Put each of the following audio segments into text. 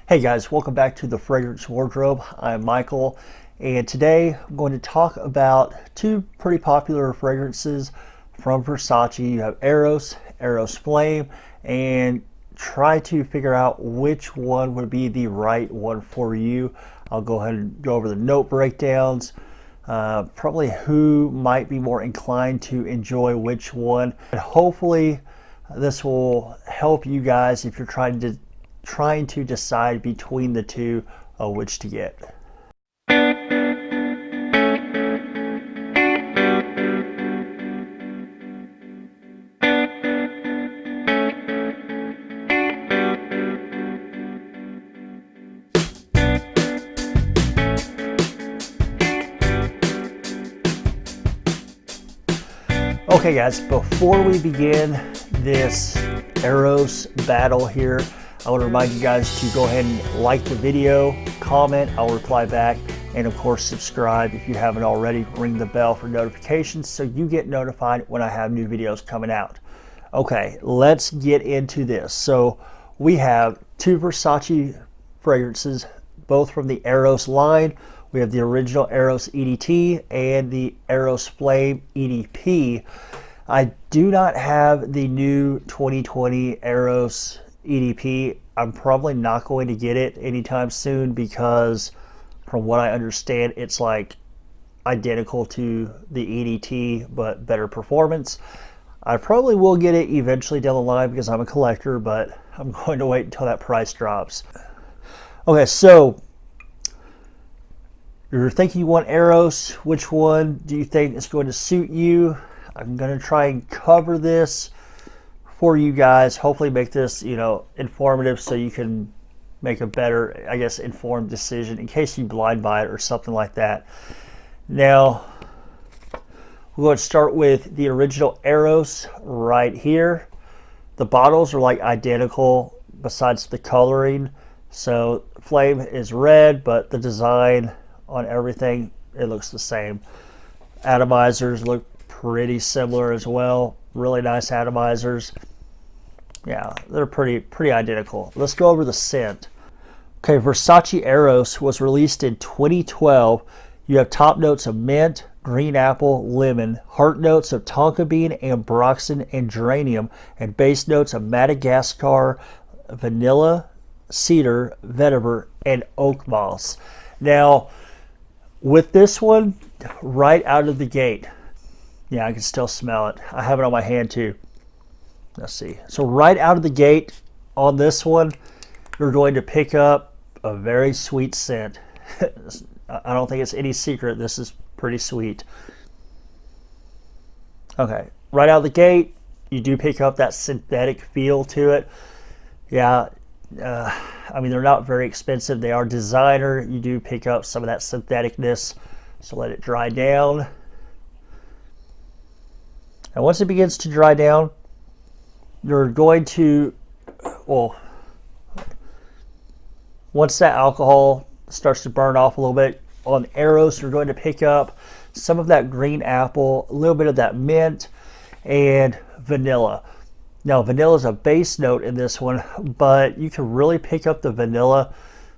Hey guys, welcome back to the Fragrance Wardrobe. I'm Michael, and today I'm going to talk about two pretty popular fragrances from Versace. You have Eros, Eros Flame, and try to figure out which one would be the right one for you. I'll go ahead and go over the note breakdowns, probably who might be more inclined to enjoy which one. And hopefully this will help you guys if you're trying to decide between the two which to get. Okay guys, before we begin this Eros battle here, I want to remind you guys to go ahead and like the video, comment, I'll reply back, and of course subscribe if you haven't already. Ring the bell for notifications so you get notified when I have new videos coming out. Okay, let's get into this. So we have two Versace fragrances, both from the Eros line. We have the original Eros EDT and the Eros Flame EDP. I do not have the new 2020 Eros EDP. I'm probably not going to get it anytime soon because from what I understand, it's like identical to the EDT but better performance. I probably will get it eventually down the line because I'm a collector, but I'm going to wait until that price drops. Okay, so you're thinking you want Eros. Which one do you think is going to suit you? I'm going to try and cover this for you guys. Hopefully make this, informative so you can make a better, informed decision in case you blind buy it or something like that. Now, we're going to start with the original Eros right here. The bottles are like identical besides the coloring. So Flame is red, but the design on everything, it looks the same. Atomizers look pretty similar as well. Really nice atomizers. Yeah, they're pretty identical. Let's go over the scent. Okay, Versace Eros was released in 2012. You have top notes of mint, green apple, lemon, heart notes of tonka bean, ambroxan, and geranium, and base notes of Madagascar, vanilla, cedar, vetiver, and oak moss. Now, with this one, right out of the gate, yeah, I can still smell it. I have it on my hand too. Let's see. So right out of the gate on this one, you're going to pick up a very sweet scent. I don't think it's any secret. This is pretty sweet. Okay, right out of the gate, you do pick up that synthetic feel to it. Yeah, they're not very expensive. They are designer. You do pick up some of that syntheticness. So let it dry down. And once it begins to dry down, you're going to, once that alcohol starts to burn off a little bit, on Eros, you're going to pick up some of that green apple, a little bit of that mint, and vanilla. Now, vanilla is a base note in this one, but you can really pick up the vanilla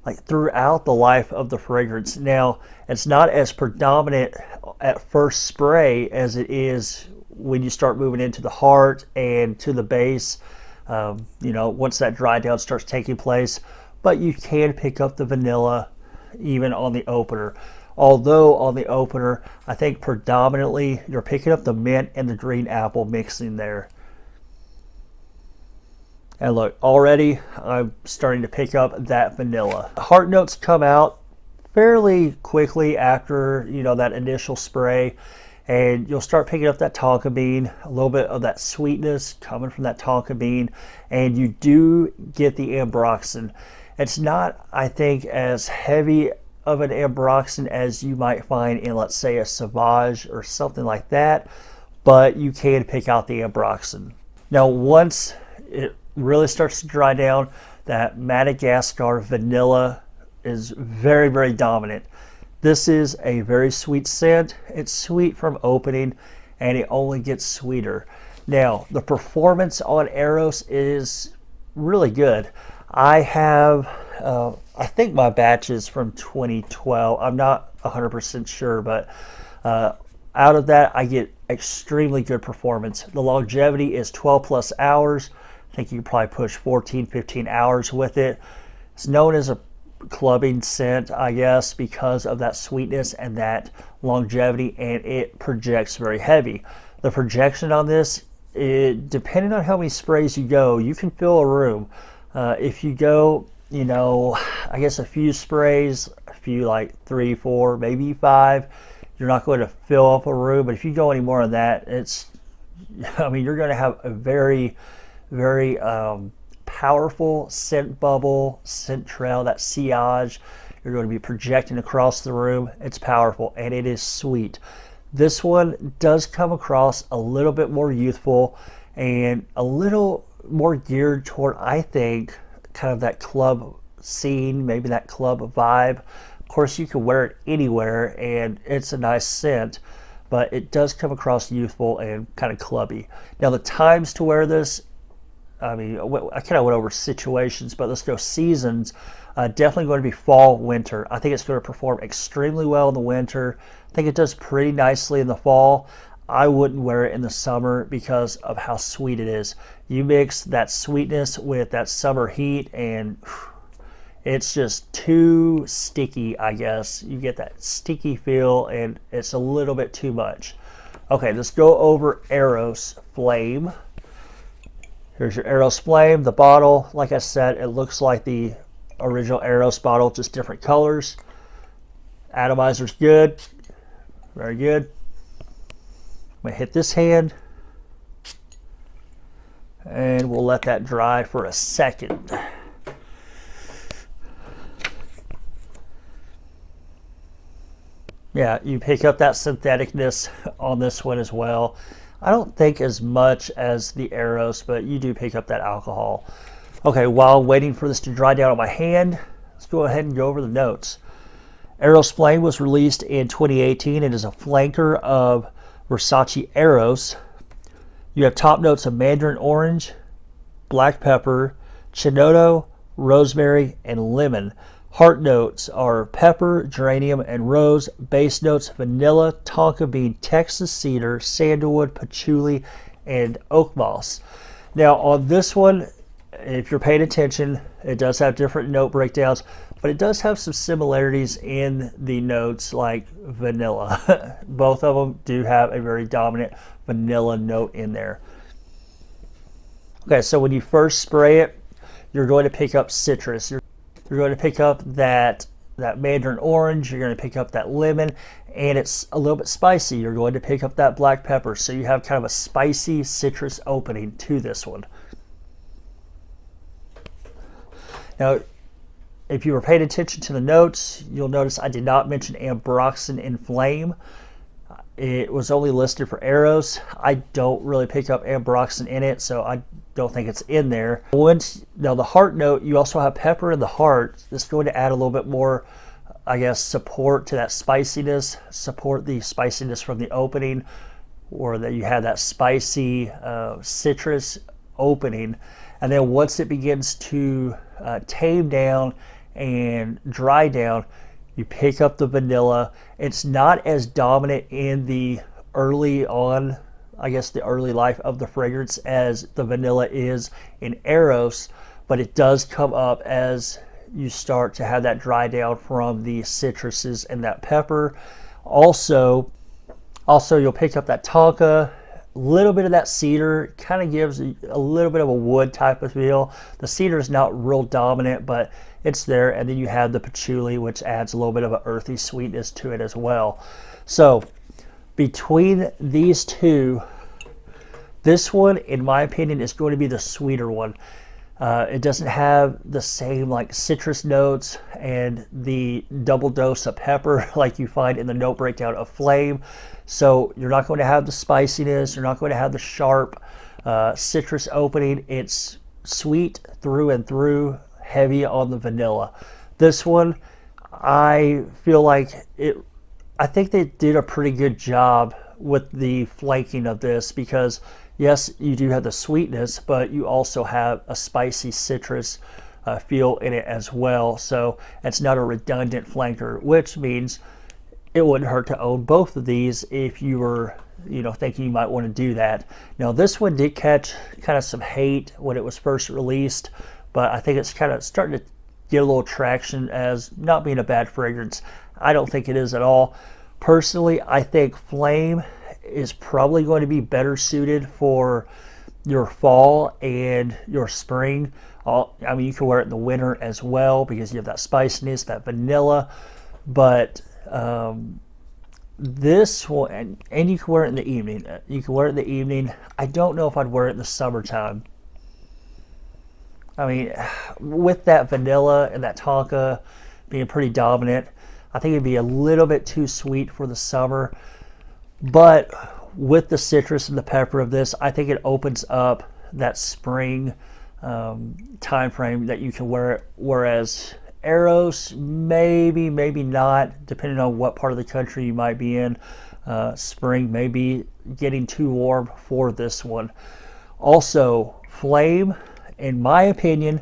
like throughout the life of the fragrance. Now, it's not as predominant at first spray as it is when you start moving into the heart and to the base, once that dry down starts taking place. But you can pick up the vanilla even on the opener. Although on the opener, I think predominantly you're picking up the mint and the green apple mixing there. And look, already I'm starting to pick up that vanilla. The heart notes come out fairly quickly after, that initial spray. And you'll start picking up that tonka bean, a little bit of that sweetness coming from that tonka bean. And you do get the ambroxan. It's not, I think, as heavy of an ambroxan as you might find in, let's say, a Sauvage or something like that. But you can pick out the ambroxan. Now, once it really starts to dry down, that Madagascar vanilla is very, very dominant. This is a very sweet scent. It's sweet from opening and it only gets sweeter. Now, the performance on Eros is really good. I have I think my batch is from 2012. I'm not 100% sure, but out of that, I get extremely good performance. The longevity is 12 plus hours. I think you can probably push 14, 15 hours with it. It's known as a clubbing scent, I guess, because of that sweetness and that longevity, and it projects very heavy. The projection on this, depending on how many sprays you go, you can fill a room. If you go, I guess a few sprays, a few like 3, 4, maybe 5, you're not going to fill up a room. But if you go any more than that, you're going to have a very, very powerful scent bubble, scent trail, that sillage. You're going to be projecting across the room. It's powerful and it is sweet. This one does come across a little bit more youthful and a little more geared toward, I think, kind of that club scene, maybe that club vibe. Of course, you can wear it anywhere and it's a nice scent, but it does come across youthful and kind of clubby. Now, the times to wear this, I kind of went over situations, but let's go seasons. Definitely going to be fall, winter. I think it's going to perform extremely well in the winter. I think it does pretty nicely in the fall. I wouldn't wear it in the summer because of how sweet it is. You mix that sweetness with that summer heat and it's just too sticky, I guess. You get that sticky feel and it's a little bit too much. Okay, let's go over Eros Flame. Here's your Eros Flame. The bottle, like I said, it looks like the original Eros bottle, just different colors. Atomizer's good. Very good. I'm going to hit this hand. And we'll let that dry for a second. Yeah, you pick up that syntheticness on this one as well. I don't think as much as the Eros, but you do pick up that alcohol. Okay, while waiting for this to dry down on my hand, let's go ahead and go over the notes. Eros Flame was released in 2018 and is a flanker of Versace Eros. You have top notes of mandarin orange, black pepper, chinoto, rosemary, and lemon. Heart notes are pepper, geranium, and rose. Base notes, vanilla, tonka bean, Texas cedar, sandalwood, patchouli, and oak moss. Now on this one, if you're paying attention, it does have different note breakdowns, but it does have some similarities in the notes like vanilla. Both of them do have a very dominant vanilla note in there. Okay, so when you first spray it, you're going to pick up citrus. You're going to pick up that mandarin orange, you're going to pick up that lemon, and it's a little bit spicy. You're going to pick up that black pepper. So you have kind of a spicy citrus opening to this one. Now, if you were paying attention to the notes, you'll notice I did not mention Eros and Flame. It was only listed for Eros. I don't really pick up Eros in it, so I don't think it's in there. Now the heart note, you also have pepper in the heart. This is going to add a little bit more, I guess, support to that spiciness, support the spiciness from the opening, or that you have that spicy citrus opening. And then once it begins to tame down and dry down, you pick up the vanilla. It's not as dominant in the early on, I guess the early life of the fragrance as the vanilla is in Eros, but it does come up as you start to have that dry down from the citruses and that pepper. Also you'll pick up that tonka, a little bit of that cedar, kind of gives a little bit of a wood type of feel. The cedar is not real dominant, but it's there. And then you have the patchouli, which adds a little bit of an earthy sweetness to it as well. So between these two, this one, in my opinion, is going to be the sweeter one. It doesn't have the same like citrus notes and the double dose of pepper like you find in the note breakdown of Flame. So you're not going to have the spiciness. You're not going to have the sharp citrus opening. It's sweet through and through, heavy on the vanilla. This one, I feel like I think they did a pretty good job with the flanking of this because yes, you do have the sweetness, but you also have a spicy citrus feel in it as well. So it's not a redundant flanker, which means it wouldn't hurt to own both of these if you were, thinking you might want to do that. Now, this one did catch kind of some hate when it was first released, but I think it's kind of starting to get a little traction as not being a bad fragrance. I don't think it is at all. Personally, I think Flame is probably going to be better suited for your fall and your spring. I mean, you can wear it in the winter as well because you have that spiciness, that vanilla, but this one, and you can wear it in the evening. You can wear it in the evening. I don't know if I'd wear it in the summertime. I mean, with that vanilla and that tonka being pretty dominant, I think it'd be a little bit too sweet for the summer. But with the citrus and the pepper of this, I think it opens up that spring time frame that you can wear it. Whereas Eros, maybe not, depending on what part of the country you might be in. Spring may be getting too warm for this one. Also, Flame, in my opinion,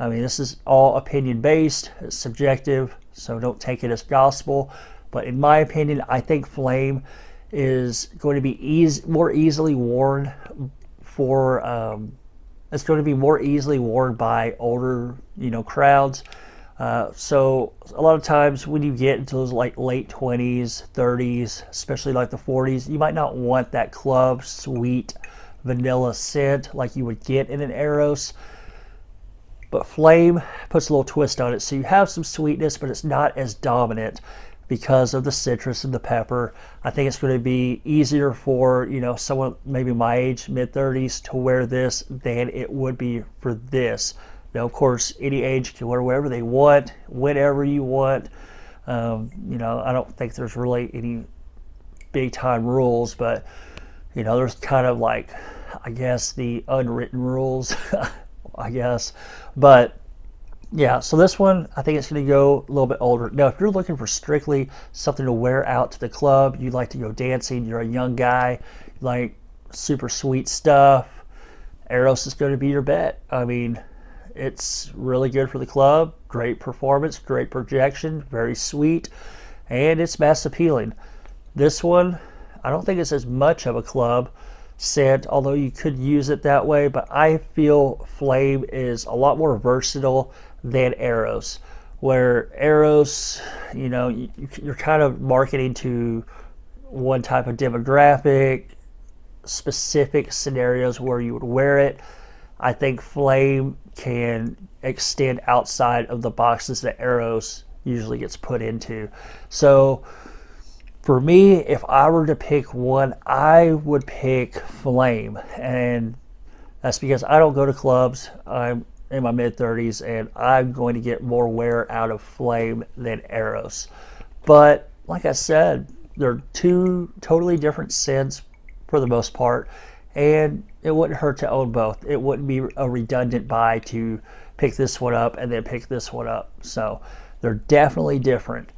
I mean, this is all opinion based, it's subjective, so don't take it as gospel. But in my opinion, I think Flame is going to be more easily worn for. It's going to be more easily worn by older, crowds. So a lot of times when you get into those like late 20s, 30s, especially like the 40s, you might not want that club sweet vanilla scent like you would get in an Eros. But Flame puts a little twist on it. So you have some sweetness, but it's not as dominant because of the citrus and the pepper. I think it's going to be easier for, someone maybe my age, mid-30s, to wear this than it would be for this. Now, of course, any age can wear whatever they want, whenever you want. I don't think there's really any big time rules, but, there's kind of like, I guess, the unwritten rules, I guess. But, yeah, so this one, I think it's going to go a little bit older. Now, if you're looking for strictly something to wear out to the club, you like to go dancing, you're a young guy, you like super sweet stuff, Eros is going to be your bet. I mean, it's really good for the club, great performance, great projection, very sweet, and it's mass appealing. This one, I don't think it's as much of a club scent, although you could use it that way, but I feel Flame is a lot more versatile than Eros, where Eros, you're kind of marketing to one type of demographic, specific scenarios where you would wear it. I think Flame can extend outside of the boxes that Eros usually gets put into. So for me, if I were to pick one, I would pick Flame. And that's because I don't go to clubs. I'm in my mid-30s, and I'm going to get more wear out of Flame than Eros. But like I said, they're two totally different scents for the most part, and it wouldn't hurt to own both. It wouldn't be a redundant buy to pick this one up and then pick this one up. So they're definitely different.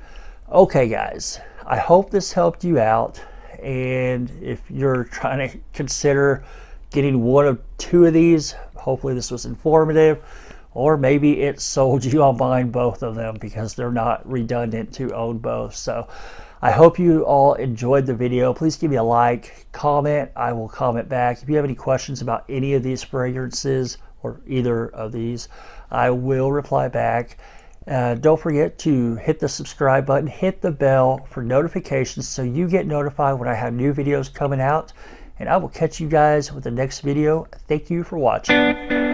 Okay, guys, I hope this helped you out. And if you're trying to consider getting one of two of these, hopefully this was informative. Or maybe it sold you on buying both of them because they're not redundant to own both. So I hope you all enjoyed the video. Please give me a like, comment. I will comment back. If you have any questions about any of these fragrances or either of these, I will reply back. Don't forget to hit the subscribe button, hit the bell for notifications so you get notified when I have new videos coming out. And I will catch you guys with the next video. Thank you for watching.